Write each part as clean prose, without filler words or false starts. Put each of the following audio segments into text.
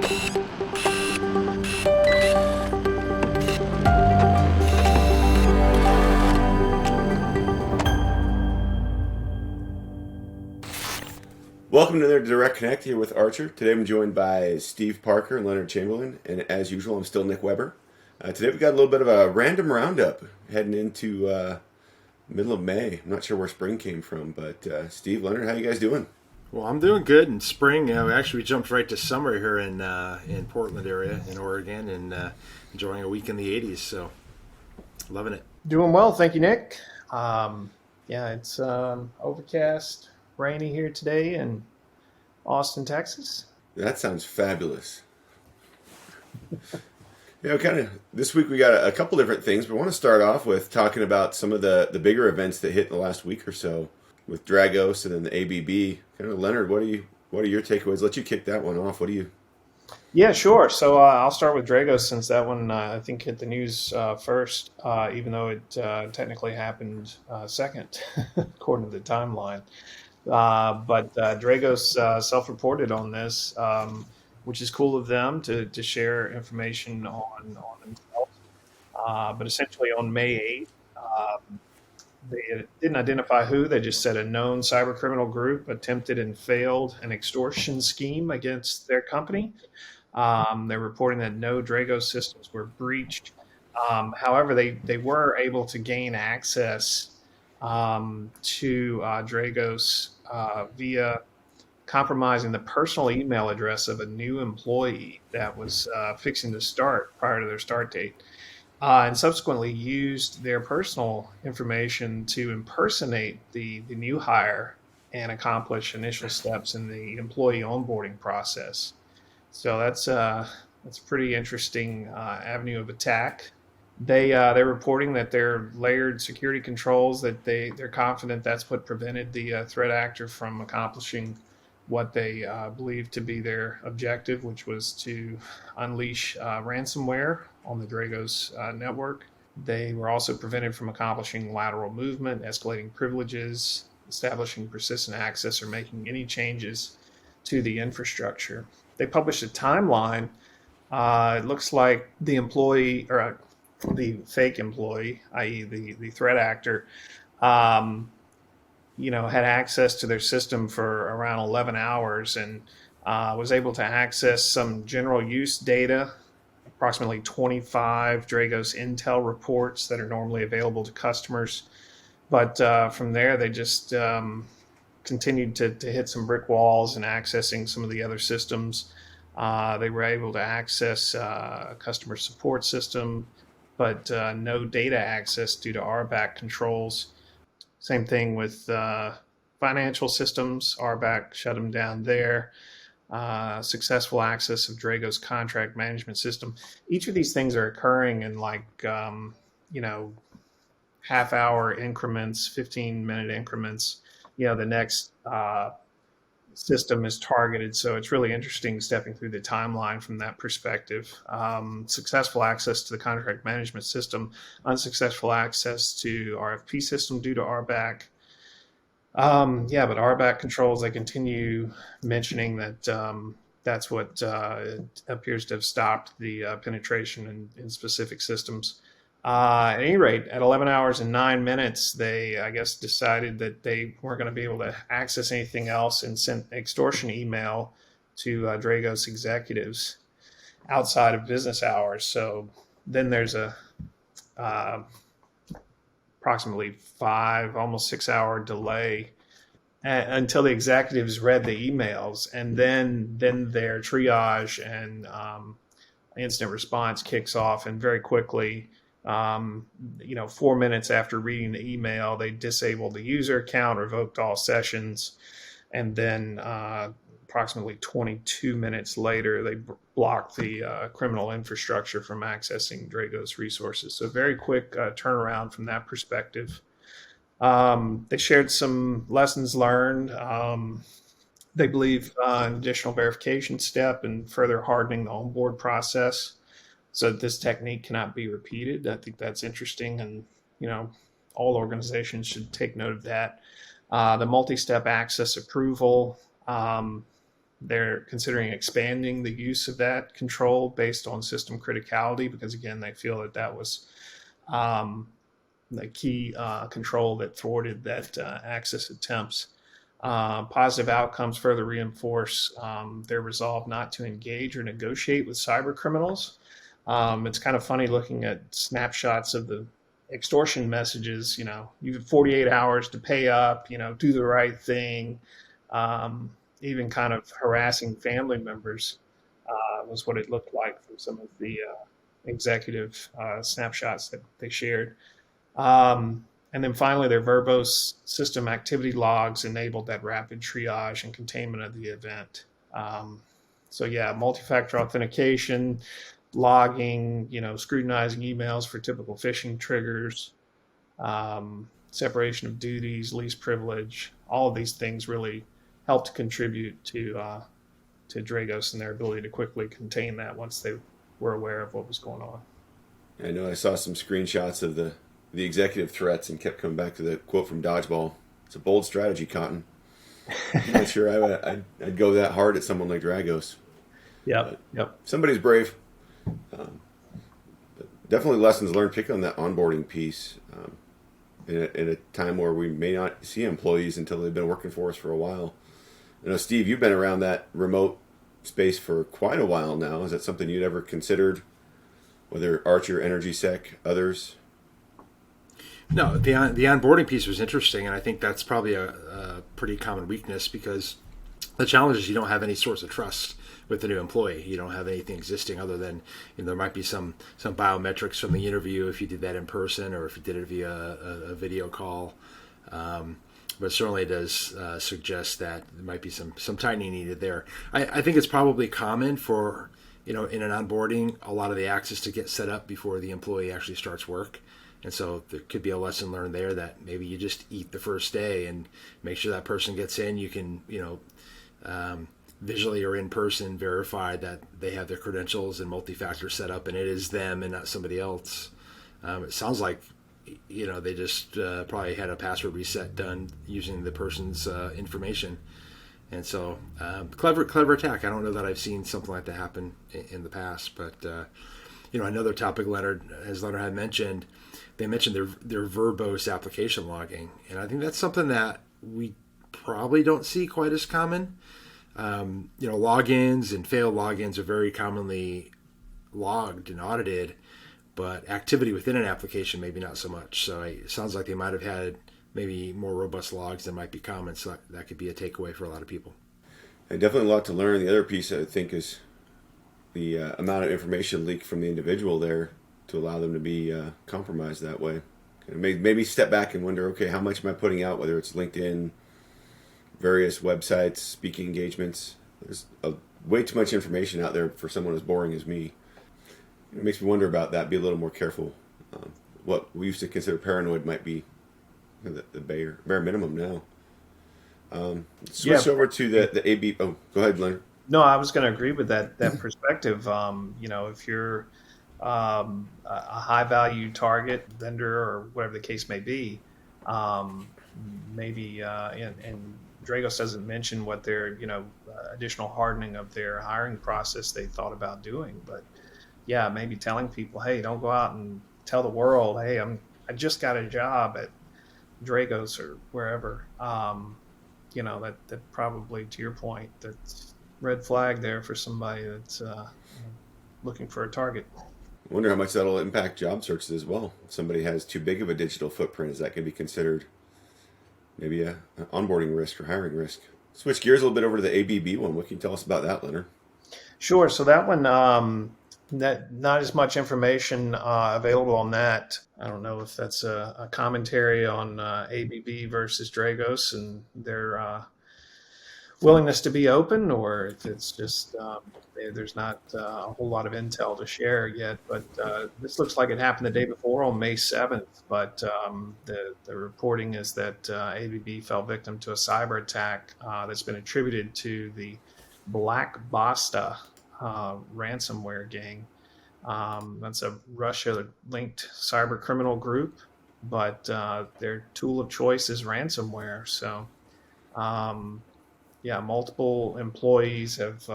Welcome to another DirectConnect here with Archer. Today I'm joined by Steve Parker and Leonard Chamberlin, and as usual, I'm still Nick Weber. Today we've got a little bit of a random roundup heading into middle of May. I'm not sure where spring came from, but Steve, Leonard, how you guys doing? Well, I'm doing good in spring. We jumped right to summer here in Portland area in Oregon, and enjoying a week in the 80s. So, loving it. Doing well, thank you, Nick. It's overcast, rainy here today in Austin, Texas. That sounds fabulous. This week we got a couple different things, but I want to start off with talking about some of the bigger events that hit in the last week or so with Dragos and then the ABB. Leonard, what are your takeaways? Let you kick that one off. What do you? Yeah, sure. So I'll start with Dragos since that one I think hit the news first, even though it technically happened second, according to the timeline. But Dragos self-reported on this, which is cool of them to share information on themselves. But essentially on May 8th, they didn't identify who. They just said a known cyber criminal group attempted and failed an extortion scheme against their company. They're reporting that no Dragos systems were breached. However, they were able to gain access to Dragos via compromising the personal email address of a new employee that was fixing to start prior to their start date, and subsequently used their personal information to impersonate the new hire and accomplish initial steps in the employee onboarding process. So that's a pretty interesting avenue of attack. They're reporting that their layered security controls, that they're confident that's what prevented the threat actor from accomplishing what they believe to be their objective, which was to unleash ransomware on the Dragos network. They were also prevented from accomplishing lateral movement, escalating privileges, establishing persistent access, or making any changes to the infrastructure. They published a timeline. It looks like the employee, or the fake employee, i.e. the threat actor, had access to their system for around 11 hours and was able to access some general use data, approximately 25 Dragos Intel reports that are normally available to customers. But from there, they just continued to hit some brick walls and accessing some of the other systems. They were able to access a customer support system, but no data access due to RBAC controls. Same thing with financial systems. RBAC shut them down there. Successful access of Dragos contract management system. Each of these things are occurring in half-hour increments, 15-minute increments. The next system is targeted. So it's really interesting stepping through the timeline from that perspective. Successful access to the contract management system, unsuccessful access to RFP system due to RBAC. But RBAC controls, they continue mentioning that that's what appears to have stopped the penetration in specific systems. At any rate, at 11 hours and 9 minutes, they, I guess, decided that they weren't going to be able to access anything else and sent extortion email to Dragos executives outside of business hours. So then there's a approximately 5, almost 6 hour delay until the executives read the emails, and then their triage and incident response kicks off, and very quickly, 4 minutes after reading the email, they disabled the user account, revoked all sessions, and then approximately 22 minutes later, they blocked the criminal infrastructure from accessing Dragos resources. So very quick turnaround from that perspective. They shared some lessons learned. They believe an additional verification step and further hardening the onboard process so that this technique cannot be repeated. I think that's interesting, and all organizations should take note of that. The multi-step access approval, They're considering expanding the use of that control based on system criticality, because again, they feel that that was the key control that thwarted that access attempts. Positive outcomes further reinforce their resolve not to engage or negotiate with cyber criminals. It's kind of funny looking at snapshots of the extortion messages. You have 48 hours to pay up, do the right thing. Even kind of harassing family members was what it looked like from some of the executive snapshots that they shared. And then finally, their verbose system activity logs enabled that rapid triage and containment of the event. So yeah, multi-factor authentication, logging, scrutinizing emails for typical phishing triggers, separation of duties, least privilege. All of these things really helped contribute to Dragos and their ability to quickly contain that once they were aware of what was going on. I know I saw some screenshots of the executive threats and kept coming back to the quote from Dodgeball. It's a bold strategy, Cotton. I'm not sure I'd go that hard at someone like Dragos. Yep. Somebody's brave. But definitely lessons learned, particularly on that onboarding piece. In a time where we may not see employees until they've been working for us for a while. I know, Steve, you've been around that remote space for quite a while now. Is that something you'd ever considered, whether Archer, EnergySec, others? No, the onboarding piece was interesting, and I think that's probably a pretty common weakness, because the challenge is you don't have any source of trust with the new employee. You don't have anything existing other than there might be some biometrics from the interview if you did that in person or if you did it via a video call. But certainly it does suggest that there might be some tightening needed there. I think it's probably common for, in an onboarding, a lot of the access to get set up before the employee actually starts work. And so there could be a lesson learned there that maybe you just eat the first day and make sure that person gets in. You can, visually or in person verify that they have their credentials and multi-factor set up and it is them and not somebody else. It sounds like, they just probably had a password reset done using the person's information. And so clever attack. I don't know that I've seen something like that happen in the past, but another topic Leonard had mentioned, they mentioned their verbose application logging. And I think that's something that we probably don't see quite as common. Logins and failed logins are very commonly logged and audited, but activity within an application maybe not so much. So it sounds like they might have had maybe more robust logs than might be common. So that could be a takeaway for a lot of people. And definitely a lot to learn. The other piece, I think, is the amount of information leaked from the individual there to allow them to be compromised that way. Maybe step back and wonder, okay, how much am I putting out, whether it's LinkedIn, various websites, speaking engagements. There's way too much information out there for someone as boring as me. It makes me wonder about that, be a little more careful. What we used to consider paranoid might be the bare minimum now. Switch over to the AB. Oh, go ahead, Leonard. No, I was going to agree with that perspective. If you're a high value target vendor or whatever the case may be, maybe and Dragos doesn't mention what their additional hardening of their hiring process they thought about doing, but yeah, maybe telling people, hey, don't go out and tell the world, hey, I just got a job at Dragos or wherever. That probably, to your point, that's red flag there for somebody that's looking for a target. I wonder how much that'll impact job searches as well. If somebody has too big of a digital footprint, is that going to be considered maybe an onboarding risk or hiring risk? Switch gears a little bit over to the ABB one. What can you tell us about that, Leonard? Sure. So that one, not as much information available on that. I don't know if that's a commentary on ABB versus Dragos and their willingness to be open, or if it's just there's not a whole lot of intel to share yet. But this looks like it happened the day before on May 7th. But the reporting is that ABB fell victim to a cyber attack that's been attributed to the Black Basta ransomware gang. That's a Russia-linked cyber criminal group, but their tool of choice is ransomware. So yeah, multiple employees have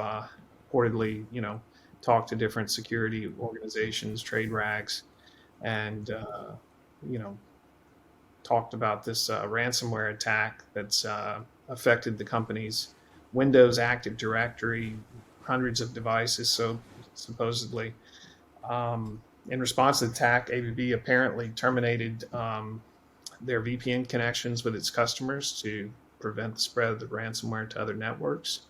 reportedly, talked to different security organizations, trade rags, and you know, talked about this ransomware attack that's affected the company's Windows Active Directory, hundreds of devices. So supposedly, in response to the attack, ABB apparently terminated their VPN connections with its customers to prevent the spread of the ransomware to other networks.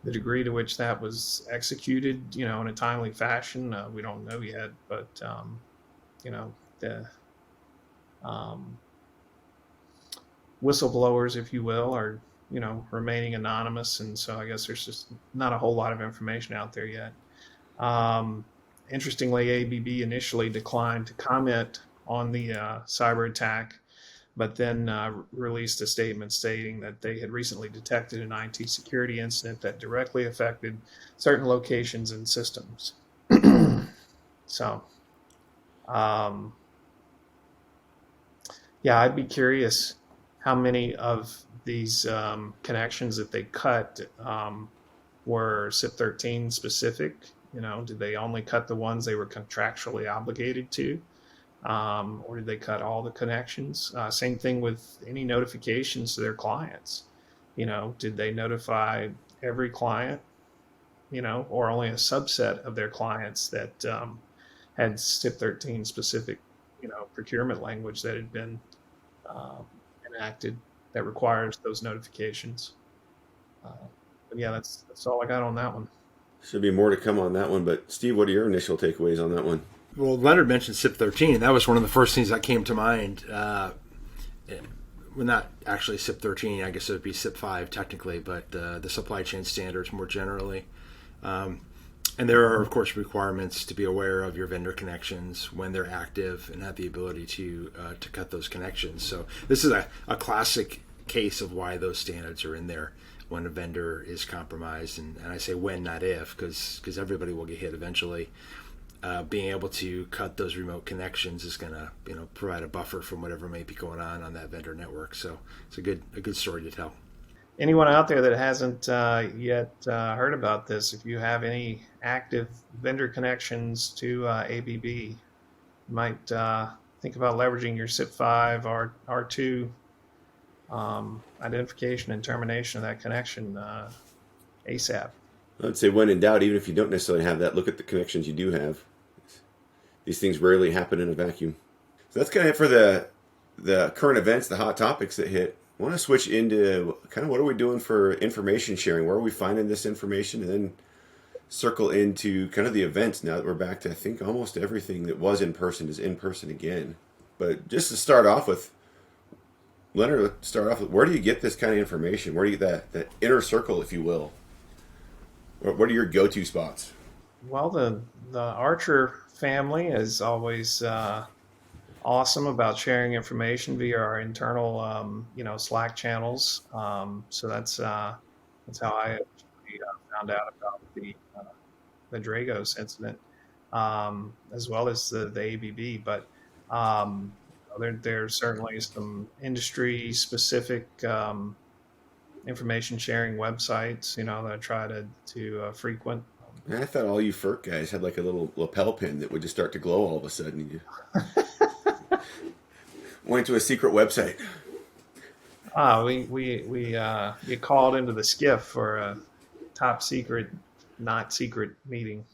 The degree to which that was executed, in a timely fashion, we don't know yet. But the um, whistleblowers, if you will, are remaining anonymous, and so I guess there's just not a whole lot of information out there yet. Um, Interestingly, ABB initially declined to comment on the cyber attack, but then released a statement stating that they had recently detected an IT security incident that directly affected certain locations and systems. So, um, yeah, I'd be curious how many of these connections that they cut were SIP13 specific. Did they only cut the ones they were contractually obligated to? Or did they cut all the connections? Same thing with any notifications to their clients. Did they notify every client, or only a subset of their clients that had SIP 13 specific, procurement language that had been enacted that requires those notifications? But yeah, that's all I got on that one. Should be more to come on that one. But Steve, what are your initial takeaways on that one? Well, Leonard mentioned SIP13, and that was one of the first things that came to mind. Well, not actually SIP13, I guess it would be SIP5 technically, but the supply chain standards more generally. And there are, of course, requirements to be aware of your vendor connections when they're active and have the ability to cut those connections. So this is a classic case of why those standards are in there when a vendor is compromised. And I say when, not if, because everybody will get hit eventually. Being able to cut those remote connections is going to provide a buffer from whatever may be going on that vendor network. So it's a good story to tell. Anyone out there that hasn't yet heard about this, if you have any active vendor connections to ABB, you might think about leveraging your SIP5 or R2 identification and termination of that connection ASAP. I'd say when in doubt, even if you don't necessarily have that, look at the connections you do have. These things rarely happen in a vacuum. So that's kind of it for the current events, the hot topics that hit. I want to switch into kind of what are we doing for information sharing? Where are we finding this information? And then circle into kind of the events now that we're back to, I think, almost everything that was in person is in person again. But just to start off with, Leonard, let's start off with, where do you get this kind of information? Where do you get that inner circle, if you will? What are your go-to spots? Well, the Archer family is always awesome about sharing information via our internal, Slack channels. So that's how I actually found out about the Dragos incident, as well as the ABB. But there's certainly some industry specific information sharing websites, that I try to frequent. I thought all you FERC guys had like a little lapel pin that would just start to glow all of a sudden. You went to a secret website. We get called into the skiff for a top secret, not secret meeting.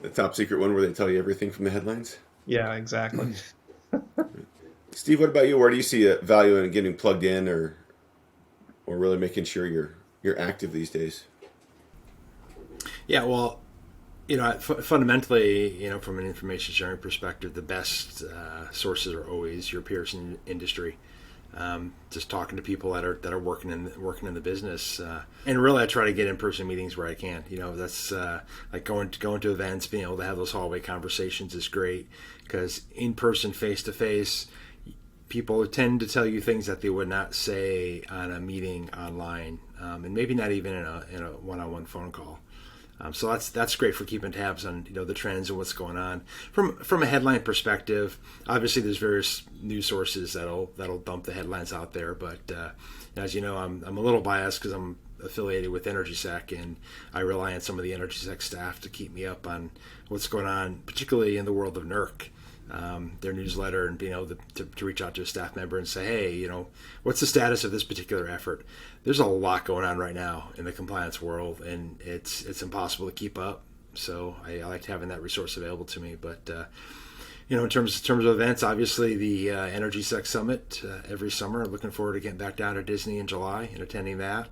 The top secret one where they tell you everything from the headlines? Yeah, exactly. Steve, what about you? Where do you see a value in getting plugged in or really making sure you're active these days? Yeah, well, fundamentally, from an information sharing perspective, the best sources are always your peers in industry. Just talking to people that are working in the business, and really, I try to get in-person meetings where I can. That's like going to events, being able to have those hallway conversations is great because in-person, face-to-face, people tend to tell you things that they would not say on a meeting online, and maybe not even in a one-on-one phone call. So that's great for keeping tabs on the trends and what's going on from a headline perspective. Obviously, there's various news sources that'll dump the headlines out there, but as you know, I'm a little biased because I'm affiliated with EnergySec, and I rely on some of the EnergySec staff to keep me up on what's going on, particularly in the world of NERC. Their newsletter, and being able to reach out to a staff member and say, hey, what's the status of this particular effort? There's a lot going on right now in the compliance world, and it's impossible to keep up. So I like having that resource available to me. But in terms of events, obviously the EnergySec Summit every summer. I'm looking forward to getting back down to Disney in July and attending that.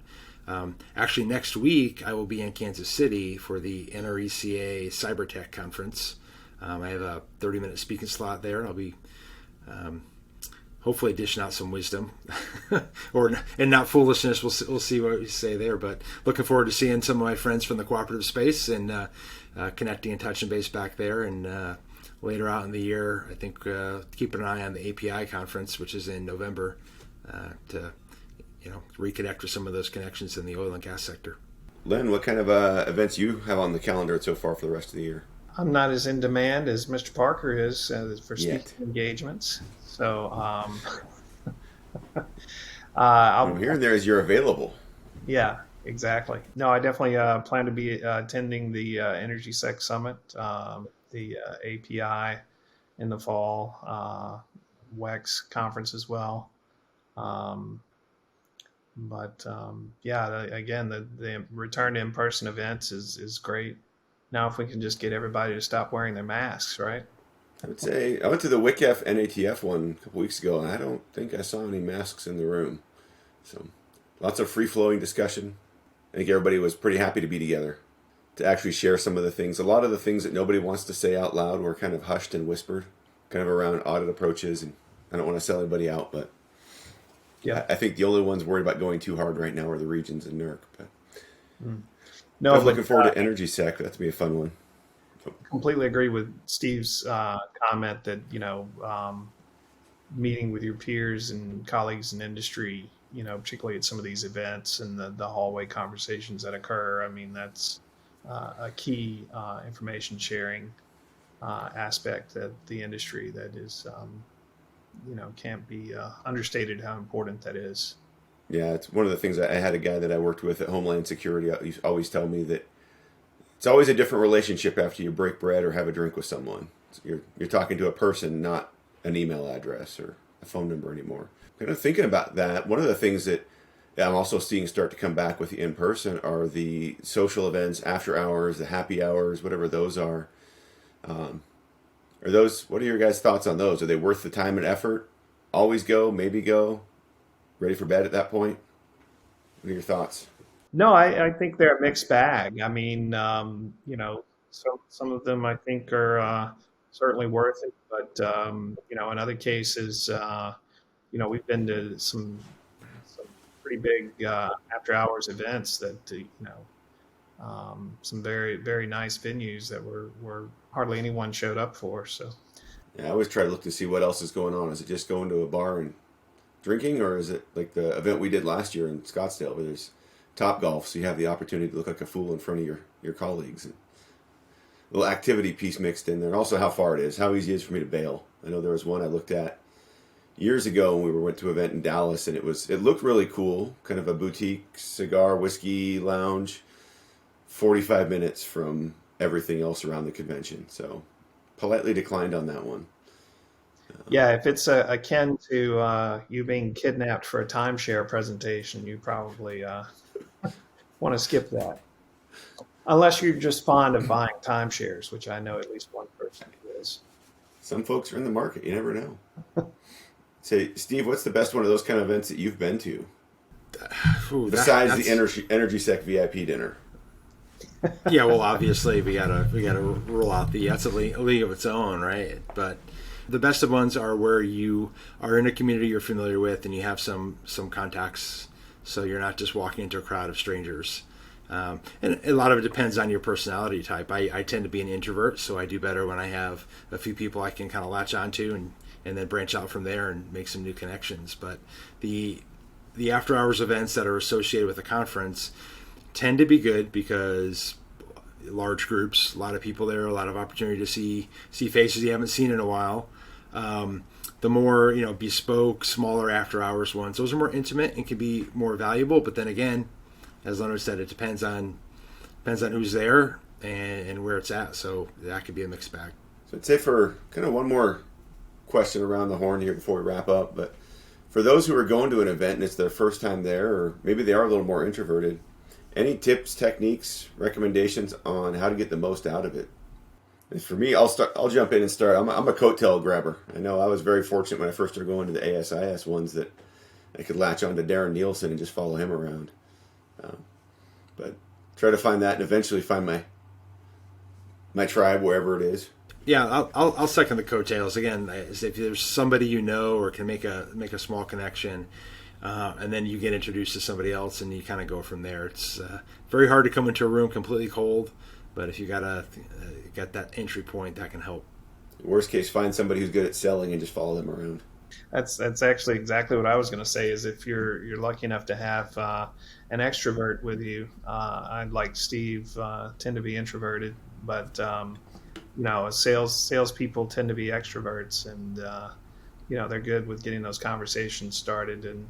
Actually, next week I will be in Kansas City for the NRECA Cyberattack conference. I have a 30-minute speaking slot there. I'll be hopefully dishing out some wisdom, and not foolishness. We'll see what we say there. But looking forward to seeing some of my friends from the cooperative space and connecting and touching base back there. And later out in the year, I think keeping an eye on the API conference, which is in November, to reconnect with some of those connections in the oil and gas sector. Len, what kind of events you have on the calendar so far for the rest of the year? I'm not as in demand as Mr. Parker is for speaking Yet. engagements. So I'm hearing there is you're available. yeah, exactly. No, I definitely plan to be attending the EnergySec Summit, the API in the fall, WEX conference as well. Again, the return to in-person events is great. Now, if we can just get everybody to stop wearing their masks, right? I would say I went to the WCAF NATF one a couple weeks ago, and I don't think I saw any masks in the room. So lots of free-flowing discussion. I think everybody was pretty happy to be together to actually share some of the things. A lot of the things that nobody wants to say out loud were kind of hushed and whispered, kind of around audit approaches. And I don't want to sell anybody out, but Yeah. I think the only ones worried about going too hard right now are the regions and NERC. But No, I'm looking forward to EnergySec. That's be a fun one. completely agree with Steve's comment that meeting with your peers and colleagues in industry, particularly at some of these events and the hallway conversations that occur. I mean, that's a key information sharing aspect of the industry that is, can't be understated how important that is. Yeah, it's one of the things. I had a guy that I worked with at Homeland Security. He used to always tell me that it's always a different relationship after you break bread or have a drink with someone. You're talking to a person, not an email address or a phone number anymore. Kind of thinking about that, one of the things that I'm also seeing start to come back with the in-person are the social events, after hours, the happy hours, whatever those are. What are your guys' thoughts on those? Are they worth the time and effort? Always go, maybe go? Ready for bed at that point? What are your thoughts? No, I think they're a mixed bag. I mean, some of them I think are certainly worth it, but in other cases, we've been to some pretty big after hours events that some very, very nice venues that were hardly anyone showed up for. So yeah, I always try to look to see what else is going on. Is it just going to a bar and drinking, or is it like the event we did last year in Scottsdale where there's Top Golf, so you have the opportunity to look like a fool in front of your colleagues, and a little activity piece mixed in there, and also how far it is, how easy it is for me to bail. I know there was one I looked at years ago when we went to an event in Dallas, and it looked really cool, kind of a boutique cigar whiskey lounge, 45 minutes from everything else around the convention. So politely declined on that one. yeah, if it's akin to you being kidnapped for a timeshare presentation, you probably want to skip that. Unless you're just fond of buying timeshares, which I know at least one person who is. Some folks are in the market. You never know. Say, Steve, what's the best one of those kind of events that you've been to? Besides the EnergySec VIP dinner. Yeah, well, obviously we gotta rule out that's a league of its own, right? But the best of ones are where you are in a community you're familiar with and you have some contacts, so you're not just walking into a crowd of strangers. And a lot of it depends on your personality type. I tend to be an introvert, so I do better when I have a few people I can kind of latch onto and then branch out from there and make some new connections. But the after hours events that are associated with the conference tend to be good because large groups, a lot of people there, a lot of opportunity to see faces you haven't seen in a while. The more, bespoke, smaller after hours ones, those are more intimate and can be more valuable. But then again, as Leonard said, it depends on who's there and where it's at. So that could be a mixed bag. So I'd say for kind of one more question around the horn here before we wrap up, but for those who are going to an event and it's their first time there, or maybe they are a little more introverted, any tips, techniques, recommendations on how to get the most out of it? And for me, I'll jump in and start. I'm a coattail grabber. I know I was very fortunate when I first started going to the ASIS ones that I could latch on to Darren Nielsen and just follow him around. But try to find that and eventually find my tribe wherever it is. Yeah, I'll second the coattails again. If there's somebody or can make a small connection, and then you get introduced to somebody else, and you kind of go from there. It's very hard to come into a room completely cold, but if you got that entry point, that can help. Worst case, find somebody who's good at selling and just follow them around. That's actually exactly what I was going to say. Is if you're lucky enough to have an extrovert with you, I'd like Steve tend to be introverted, but salespeople tend to be extroverts, and they're good with getting those conversations started and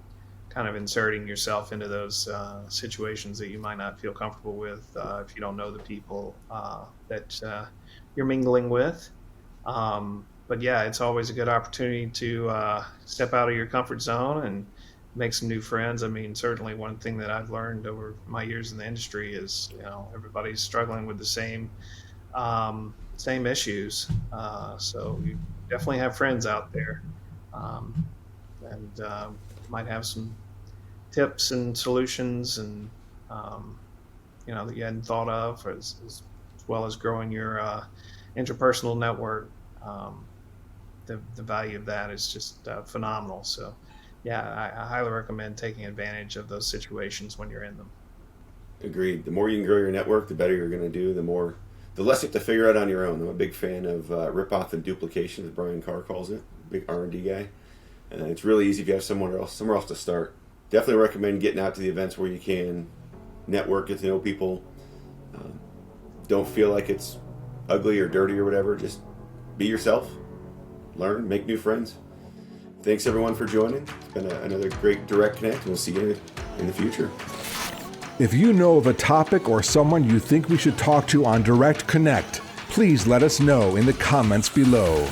kind of inserting yourself into those situations that you might not feel comfortable with if you don't know the people that you're mingling with. But yeah, it's always a good opportunity to step out of your comfort zone and make some new friends. I mean, certainly one thing that I've learned over my years in the industry is, everybody's struggling with the same issues. So you definitely have friends out there, and might have some tips and solutions and, that you hadn't thought of, as well as growing your interpersonal network. The value of that is just phenomenal. So yeah, I highly recommend taking advantage of those situations when you're in them. Agreed. The more you can grow your network, the better you're going to do. The less you have to figure out on your own. I'm a big fan of rip-off and duplication, as Brian Carr calls it. Big R&D guy. And it's really easy if you have somewhere else to start. Definitely recommend getting out to the events where you can network, get to know people. Don't feel like it's ugly or dirty or whatever. Just be yourself. Learn, make new friends. Thanks everyone for joining. It's been another great Direct Connect, and we'll see you in the future. If you know of a topic or someone you think we should talk to on Direct Connect, please let us know in the comments below.